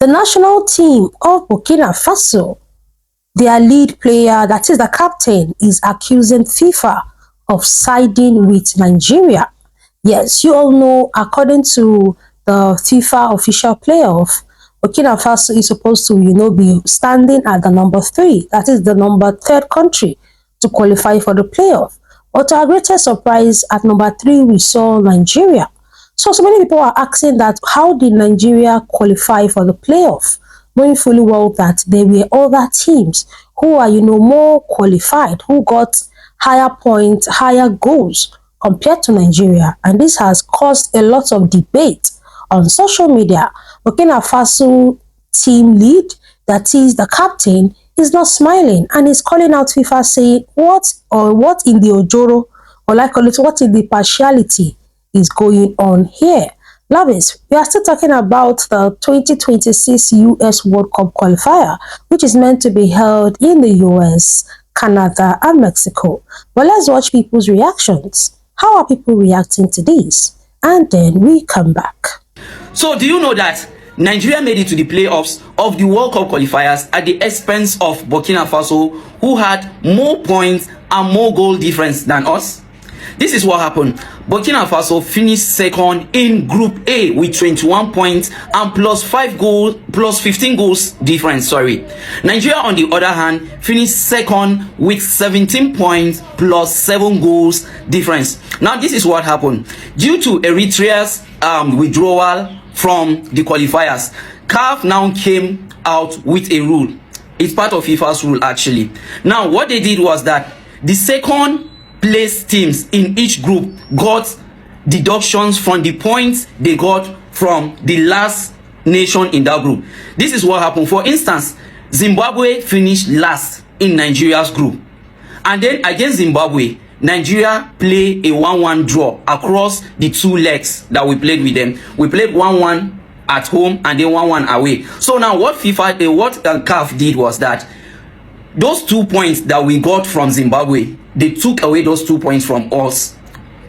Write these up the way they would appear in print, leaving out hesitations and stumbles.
The national team of Burkina Faso, their lead player, that is the captain, is accusing FIFA of siding with Nigeria. Yes, you all know, according to the FIFA official playoff, Burkina Faso is supposed to, be standing at the number 3. That is the number 3rd country to qualify for the playoff. But to our greatest surprise, at number 3, we saw Nigeria. So many people are asking that how did Nigeria qualify for the playoff, knowing fully well that there were other teams who are, more qualified, who got higher points, higher goals compared to Nigeria. And this has caused a lot of debate on social media. Burkina Faso team lead, that is the captain, is not smiling and is calling out FIFA, saying what in the ojoro, or like call it, what in the partiality is going on here. Loves, we are still talking about the 2026 US World Cup qualifier, which is meant to be held in the US, Canada, and Mexico. But let's watch people's reactions. How are people reacting to this? And then we come back. So do you know that Nigeria made it to the playoffs of the World Cup qualifiers at the expense of Burkina Faso, who had more points and more goal difference than us? This is what happened. Burkina Faso finished second in Group A with 21 points and plus 15 goals difference. Sorry. Nigeria, on the other hand, finished second with 17 points plus 7 goals difference. Now, this is what happened. Due to Eritrea's withdrawal from the qualifiers, CAF now came out with a rule. It's part of FIFA's rule, actually. Now, what they did was that the second place teams in each group got deductions from the points they got from the last nation in that group. This is what happened. For instance, Zimbabwe finished last in Nigeria's group, and then against Zimbabwe, Nigeria play a 1-1 draw across the 2 legs that we played with them. We played 1-1 at home and then 1-1 away. So now what CAF did was that those 2 points that we got from Zimbabwe, they took away those 2 points from us.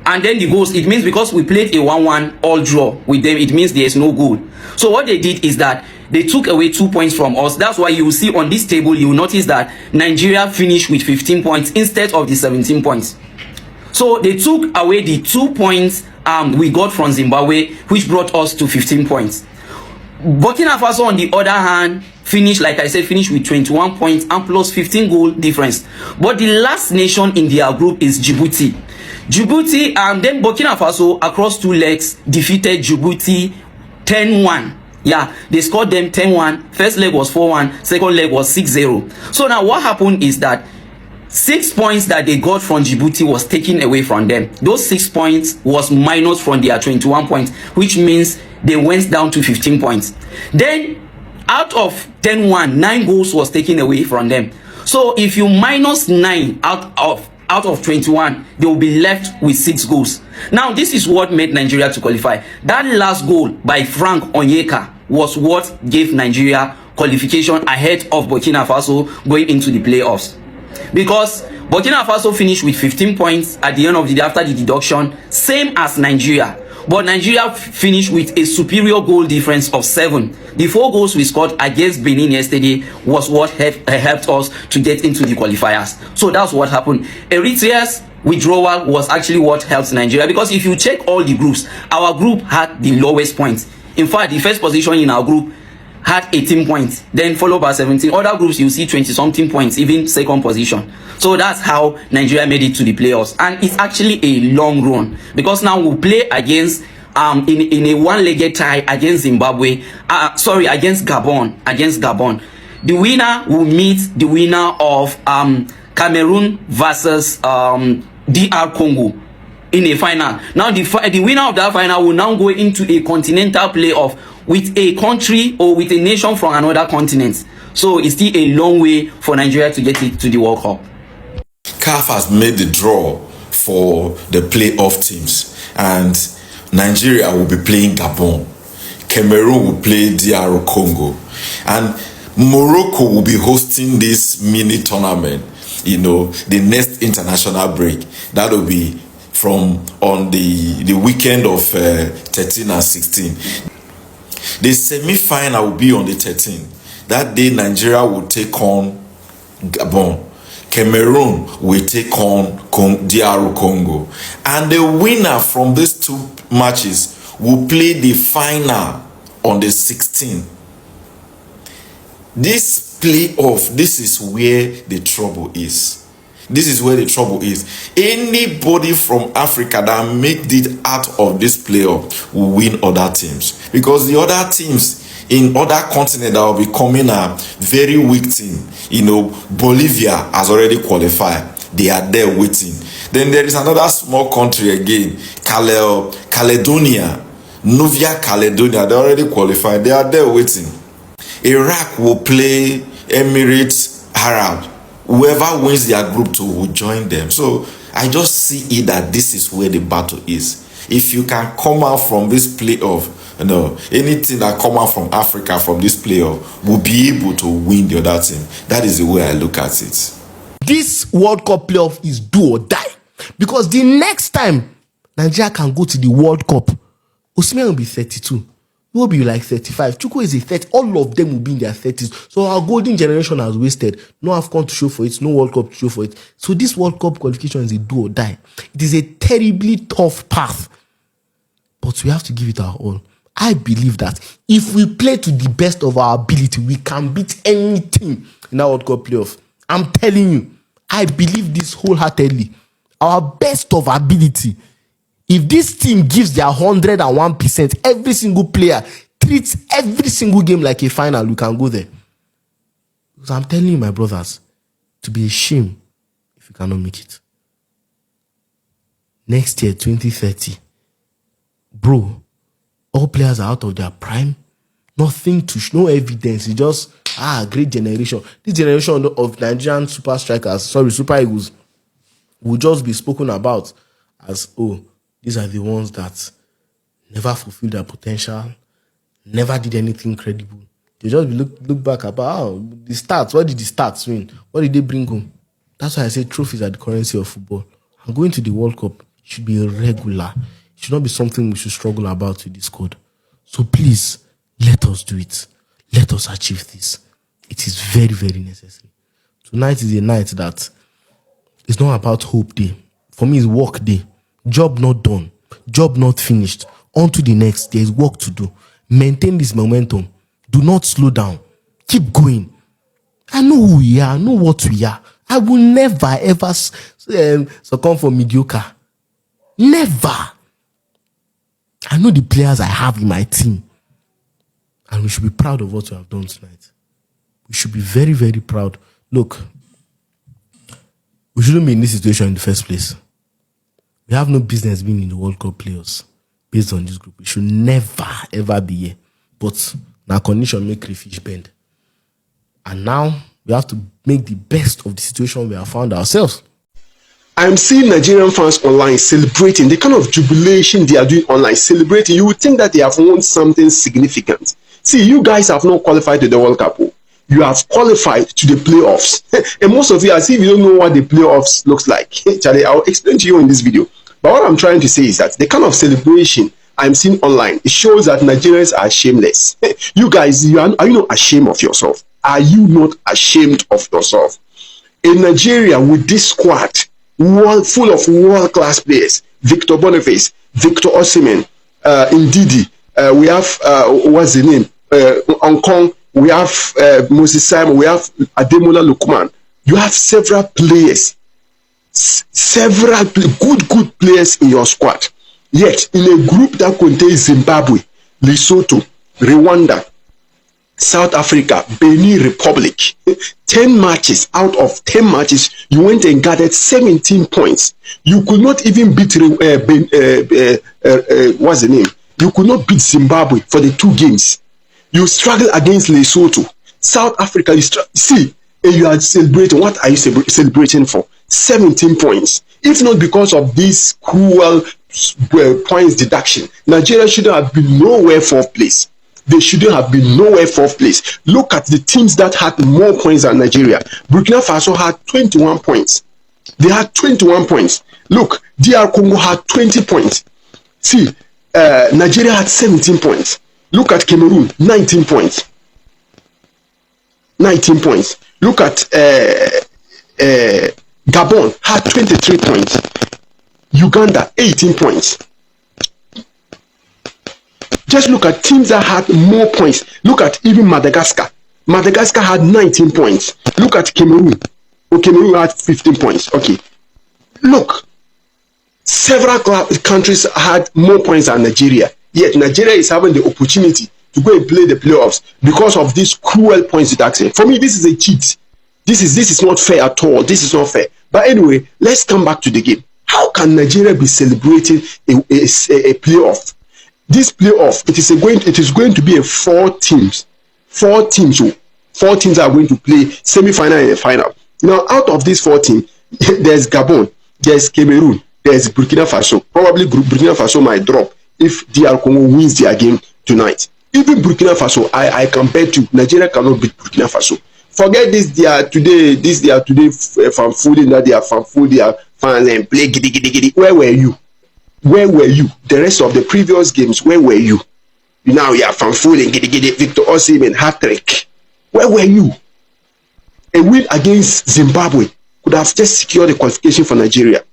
And then the goals, it means because we played a 1-1 all draw with them, it means there is no goal. So what they did is that they took away 2 points from us. That's why you will see on this table, you will notice that Nigeria finished with 15 points instead of the 17 points. So they took away the 2 points we got from Zimbabwe, which brought us to 15 points. Burkina Faso, on the other hand, finished, like I said, finished with 21 points and plus 15 goal difference. But the last nation in their group is Djibouti. And then Burkina Faso, across 2 legs, defeated Djibouti 10-1. Yeah, they scored them 10-1. First leg was 4-1. Second leg was 6-0. So now what happened is that 6 points that they got from Djibouti was taken away from them. Those 6 points was minus from their 21 points, which means they went down to 15 points. Then out of 10-1, 9 goals was taken away from them. So if you minus 9 out of 21, they will be left with 6 goals. Now this is what made Nigeria to qualify. That last goal by Frank Onyeka was what gave Nigeria qualification ahead of Burkina Faso going into the playoffs. Because Burkina Faso finished with 15 points at the end of the day after the deduction, same as Nigeria. But Nigeria finished with a superior goal difference of 7. The 4 goals we scored against Benin yesterday was what helped us to get into the qualifiers. So that's what happened. Eritrea's withdrawal was actually what helped Nigeria, because if you check all the groups, our group had the lowest points. In fact, the first position in our group had 18 points, then followed by 17. Other groups, you see 20-something points, even second position. So that's how Nigeria made it to the playoffs. And it's actually a long run, because now we'll play against in a one-legged tie against Zimbabwe, against Gabon. The winner will meet the winner of Cameroon versus DR Congo in a final. Now the winner of that final will now go into a continental playoff with a country or with a nation from another continent. So it's still a long way for Nigeria to get it to the World Cup. CAF has made the draw for the playoff teams, and Nigeria will be playing Gabon, Cameroon will play DR Congo, and Morocco will be hosting this mini tournament, the next international break. That will be from on the weekend of 13 and 16. The semi-final will be on the 13th. That day, Nigeria will take on Gabon. Cameroon will take on DR Congo. And the winner from these two matches will play the final on the 16th. This playoff, this is where the trouble is. This is where the trouble is. Anybody from Africa that make it out of this playoff will win other teams. Because the other teams in other continents that will be coming a very weak team. You know, Bolivia has already qualified. They are there waiting. Then there is another small country again, Caledonia, Novia Caledonia. They already qualified. They are there waiting. Iraq will play Emirates Arab. Whoever wins their group 2 will join them. So I just see it that this is where the battle is. If you can come out from this playoff, you know, anything that come out from Africa from this playoff will be able to win the other team. That is the way I look at it. This World Cup playoff is do or die, because the next time Nigeria can go to the World Cup, Osimhen will be 32. He will be like 35. Chukwu is a 30. All of them will be in their 30s. So our golden generation has wasted. No AFCON to show for it. No World Cup to show for it. So this World Cup qualification is a do or die. It is a terribly tough path. But we have to give it our all. I believe that if we play to the best of our ability, we can beat any team in our World Cup playoff. I'm telling you, I believe this wholeheartedly. Our best of ability. If this team gives their 101%, every single player treats every single game like a final, we can go there. Because I'm telling you, my brothers, to be a shame if you cannot make it. Next year, 2030, bro, all players are out of their prime. Nothing to show, no evidence. It's just, great generation. This generation of Nigerian super strikers, super Eagles, will just be spoken about as, these are the ones that never fulfilled their potential, never did anything credible. They just look back about the stats. What did the stats win? What did they bring home? That's why I say trophies are the currency of football. And going to the World Cup should be regular. It should not be something we should struggle about with this squad. So please, let us do it. Let us achieve this. It is very, very necessary. Tonight is a night that it's not about hope day. For me, it's work day. Job not done. Job not finished. On to the next. There is work to do. Maintain this momentum. Do not slow down. Keep going. I know who we are. I know what we are. I will never, ever succumb for mediocre. Never. I know the players I have in my team. And we should be proud of what we have done tonight. We should be very, very proud. Look, we shouldn't be in this situation in the first place. We have no business being in the World Cup playoffs based on this group. We should never, ever be here. But now condition make crayfish bend. And now we have to make the best of the situation we have found ourselves. I'm seeing Nigerian fans online celebrating the kind of jubilation they are doing online, celebrating. You would think that they have won something significant. See, you guys have not qualified to the World Cup. You have qualified to the playoffs. And most of you, as if you don't know what the playoffs looks like. Charlie, I'll explain to you in this video. But what I'm trying to say is that the kind of celebration I'm seeing online, it shows that Nigerians are shameless. You guys, are you not ashamed of yourself? Are you not ashamed of yourself? In Nigeria, with this squad, full of world-class players, Victor Boniface, Victor Osimhen, Ndidi, we have, what's the name? Onkong, we have Moses Simon, we have Ademola Lookman. You have several players, several good players in your squad. Yet, in a group that contains Zimbabwe, Lesotho, Rwanda, South Africa, Benin Republic, 10 matches out of 10 matches, you went and gathered 17 points. You could not even beat, what's the name? You could not beat Zimbabwe for the 2 games. You struggle against Lesotho. South Africa, see, and you are celebrating. What are you celebrating for? 17 points. If not because of this cruel points deduction, Nigeria shouldn't have been nowhere 4th place. They shouldn't have been nowhere 4th place. Look at the teams that had more points than Nigeria. Burkina Faso had 21 points. They had 21 points. Look, DR Congo had 20 points. See, Nigeria had 17 points. Look at Cameroon, 19 points. 19 points. Look at Gabon, had 23 points. Uganda, 18 points. Just look at teams that had more points. Look at even Madagascar. Madagascar had 19 points. Look at Cameroon. Oh, Cameroon had 15 points. Okay. Look, several countries had more points than Nigeria. Yet Nigeria is having the opportunity to go and play the playoffs because of these cruel points deduction. For me, this is a cheat. This is not fair at all. This is not fair. But anyway, let's come back to the game. How can Nigeria be celebrating a playoff? This playoff, it is going to be a four teams. Four teams are going to play semi-final and final. Now, out of these 4 teams, there's Gabon, there's Cameroon, there's Burkina Faso. Probably Burkina Faso might drop if DR Congo wins their game tonight. Even Burkina Faso, I can bet you Nigeria cannot beat Burkina Faso. Forget this they are today fanfooling that they are fanfooling their fans and play giddy giddy giddy. Where were you? Where were you? The rest of the previous games, where were you? Now you are fanfooling giddy giddy. Victor Osimhen hat-trick. Where were you? A win against Zimbabwe could have just secured the qualification for Nigeria.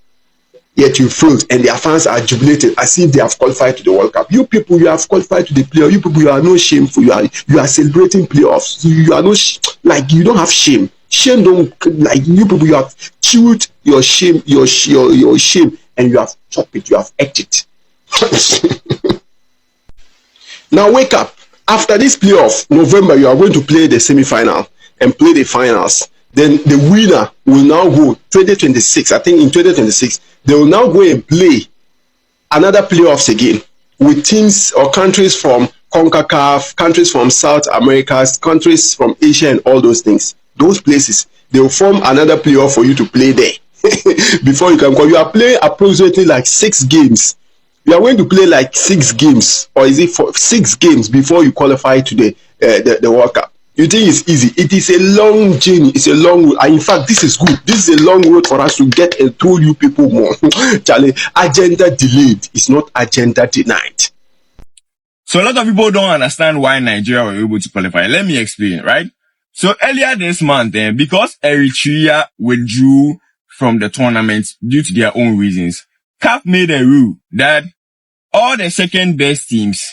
Yet you failed, and their fans are jubilating as if they have qualified to the World Cup. You people, you have qualified to the playoff. You people, you are no shameful. You are celebrating playoffs. You are no like you don't have shame. Shame don't like you people. You have chewed your shame, your shame, and you have chopped it. You have ate it. Now wake up. After this playoff, November, you are going to play the semi-final and play the finals. Then the winner will now go 2026. I think in 2026 they will now go and play another playoffs again with teams or countries from CONCACAF, countries from South America, countries from Asia, and all those things. Those places, they will form another playoff for you to play there before you can go. You are playing approximately like 6 games. You are going to play like 6 games, or is it 6 games before you qualify to the World Cup? You think it's easy? It is a long journey. It's a long road. And in fact, this is good. This is a long road for us to get and through you people more. Charlie, agenda delayed is not agenda denied. So a lot of people don't understand why Nigeria were able to qualify. Let me explain, right? So earlier this month, because Eritrea withdrew from the tournament due to their own reasons, CAF made a rule that all the second best teams,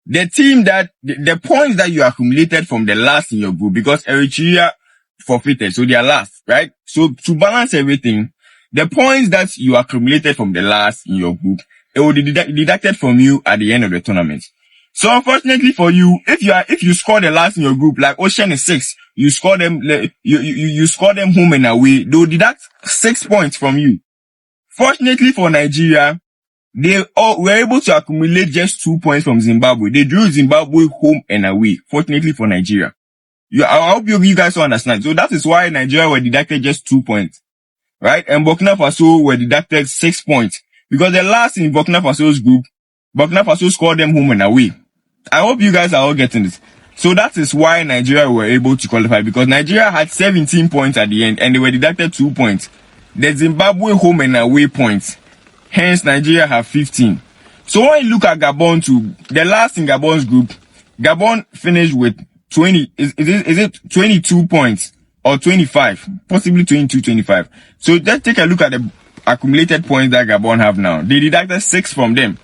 the points that you accumulated from the last in your group, because Eritrea forfeited, so they are last, right? So to balance everything, the points that you accumulated from the last in your group, it will be deducted from you at the end of the tournament. So unfortunately for you, if you score the last in your group, like Ocean is 6, you score them, you score them home and away, they will deduct 6 points from you. Fortunately for Nigeria, they were able to accumulate just 2 points from Zimbabwe. They drew Zimbabwe home and away. Fortunately for Nigeria. I hope you guys will understand. So that is why Nigeria were deducted just 2 points. Right? And Burkina Faso were deducted 6 points. Because the last in Burkina Faso's group, Burkina Faso scored them home and away. I hope you guys are all getting this. So that is why Nigeria were able to qualify. Because Nigeria had 17 points at the end and they were deducted 2 points. The Zimbabwe home and away points. Hence, Nigeria have 15. So when you look at Gabon too, the last in Gabon's group, Gabon finished with 20, is it 22 points or 25? Possibly 22, 25. So just take a look at the accumulated points that Gabon have now. They deducted 6 from them.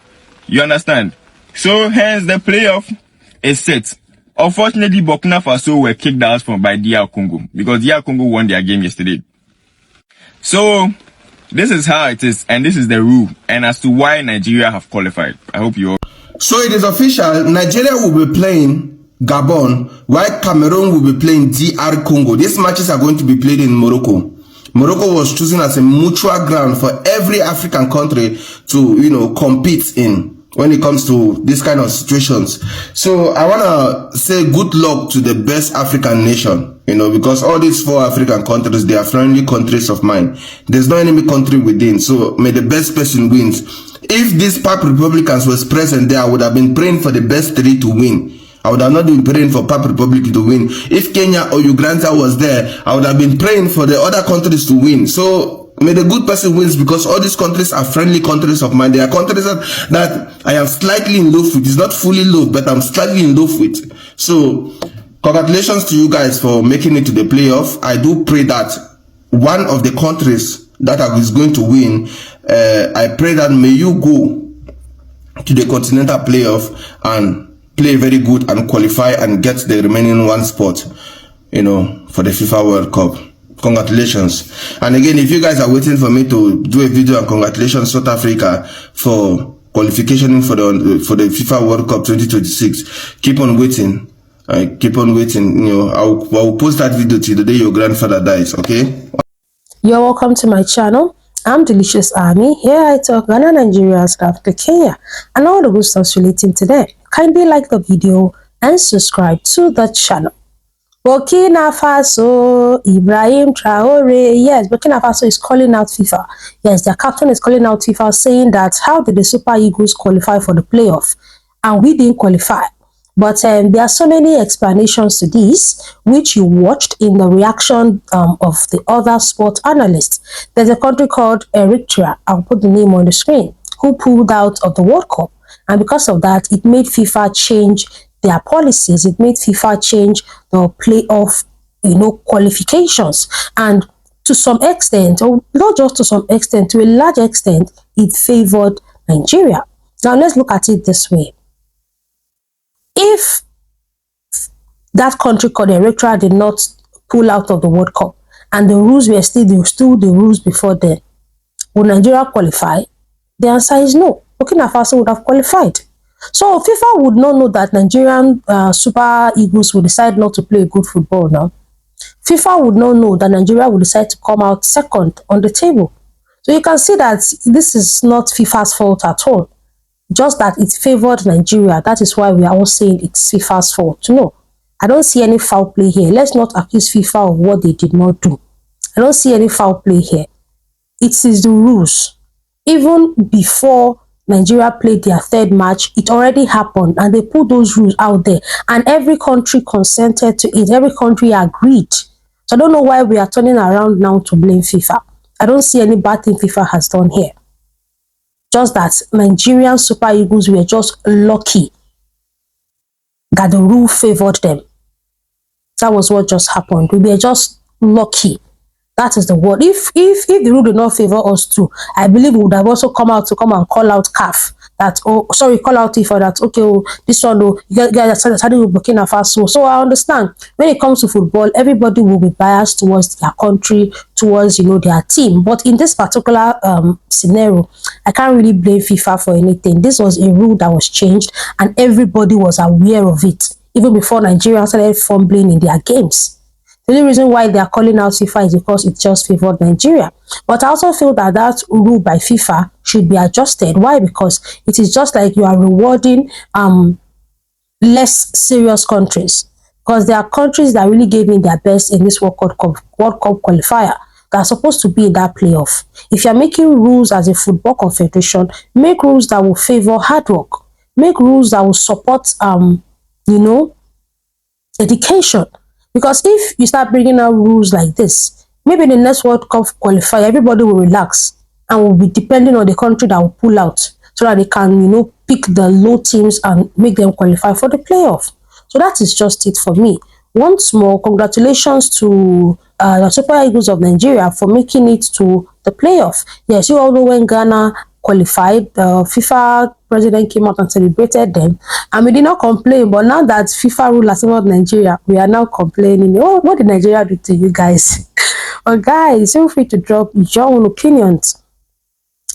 You understand? So hence the playoff is set. Unfortunately, Burkina Faso were kicked out by DR Congo because DR Congo won their game yesterday. So this is how it is, and this is the rule, and as to why Nigeria have qualified. I hope you all. So it is official. Nigeria will be playing Gabon, while Cameroon will be playing DR Congo. These matches are going to be played in Morocco. Morocco was chosen as a neutral ground for every African country to, compete in when it comes to this kind of situations. So I want to say good luck to the best African nation, because all these 4 African countries, they are friendly countries of mine. There's no enemy country within. So may the best person wins. If these Pap Republicans was present there, I would have been praying for the best 3 to win. I would have not been praying for Pap Republic to win. If Kenya or Uganda was there, I would have been praying for the other countries to win. So May the good person wins, because all these countries are friendly countries of mine. They are countries that I am slightly in love with. It's not fully love, but I'm slightly in love with. So, congratulations to you guys for making it to the playoff. I do pray that one of the countries that is going to win, I pray that may you go to the continental playoff and play very good and qualify and get the remaining one spot, you know, for the FIFA World Cup. Congratulations. And again, if you guys are waiting for me to do a video and congratulations South Africa for qualification for the FIFA World Cup 2026, keep on waiting. Keep on waiting. You know, I'll post that video till the day your grandfather dies. Okay. You're welcome to my channel. I'm Delicious Army. Here I talk Ghana, Nigeria, South Africa, Kenya, and all the good stuff relating to them. Kindly like the video and subscribe to the channel. Burkina Faso, Ibrahim Traore. Yes, Burkina Faso is calling out FIFA. Yes, their captain is calling out FIFA, saying that how did the Super Eagles qualify for the playoff and we didn't qualify? But there are so many explanations to this, which you watched in the reaction of the other sport analysts. There's a country called Eritrea, I'll put the name on the screen, who pulled out of the World Cup. And because of that, it made FIFA change their policies. It made FIFA change the playoff, qualifications. And to some extent, or not just to some extent, to a large extent, it favored Nigeria. Now, let's look at it this way. If that country called Eritrea did not pull out of the World Cup and the rules were still the rules before then, would Nigeria qualify? The answer is no. Burkina Faso would have qualified. So FIFA would not know that Nigerian Super Eagles will decide not to play good football now. FIFA would not know that Nigeria will decide to come out second on the table. So you can see that this is not FIFA's fault at all. Just that it favored Nigeria. That is why we are all saying it's FIFA's fault. No, I don't see any foul play here. Let's not accuse FIFA of what they did not do. I don't see any foul play here. It is the rules. Even before Nigeria played their third match, it already happened, and they put those rules out there, and every country consented to it. Every country agreed. So I don't know why we are turning around now to blame FIFA. I don't see any bad thing FIFA has done here. Just that Nigerian Super Eagles were just lucky that the rule favored them. That was what just happened. We were just lucky. That is the word. If the rule did not favor us too, I believe we would have also come out and call out CAF that, call out FIFA that, okay, this one, you guys are starting with Burkina Faso. So I understand when it comes to football, everybody will be biased towards their country, towards, their team. But in this particular scenario, I can't really blame FIFA for anything. This was a rule that was changed and everybody was aware of it, even before Nigeria started fumbling in their games. The only reason why they are calling out FIFA is because it just favored Nigeria. But I also feel that that rule by FIFA should be adjusted. Why? Because it is just like you are rewarding less serious countries. Because there are countries that really gave in their best in this World Cup qualifier that are supposed to be in that playoff. If you are making rules as a football confederation, make rules that will favor hard work. Make rules that will support, education. Because if you start bringing out rules like this, maybe the next World Cup qualifier, everybody will relax and will be depending on the country that will pull out so that they can, pick the low teams and make them qualify for the playoff. So that is just it for me. Once more, congratulations to the Super Eagles of Nigeria for making it to the playoff. Yes, you all know when Ghana qualified, the FIFA president came out and celebrated them, and we did not complain. But now that FIFA rule has favored Nigeria, we are now complaining. Oh, what did Nigeria do to you guys? But guys, feel free to drop your own opinions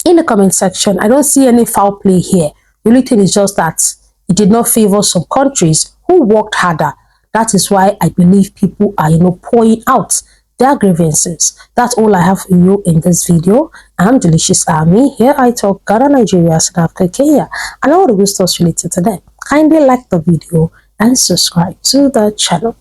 in the comment section. I don't see any foul play here. The only thing is just that it did not favor some countries who worked harder. That is why I believe people are, pouring out their grievances. That's all I have for you in this video. I'm Delicious Army. Here I talk Ghana, Nigeria, South Africa, Kenya, and all the good stuff related to them. Kindly like the video and subscribe to the channel.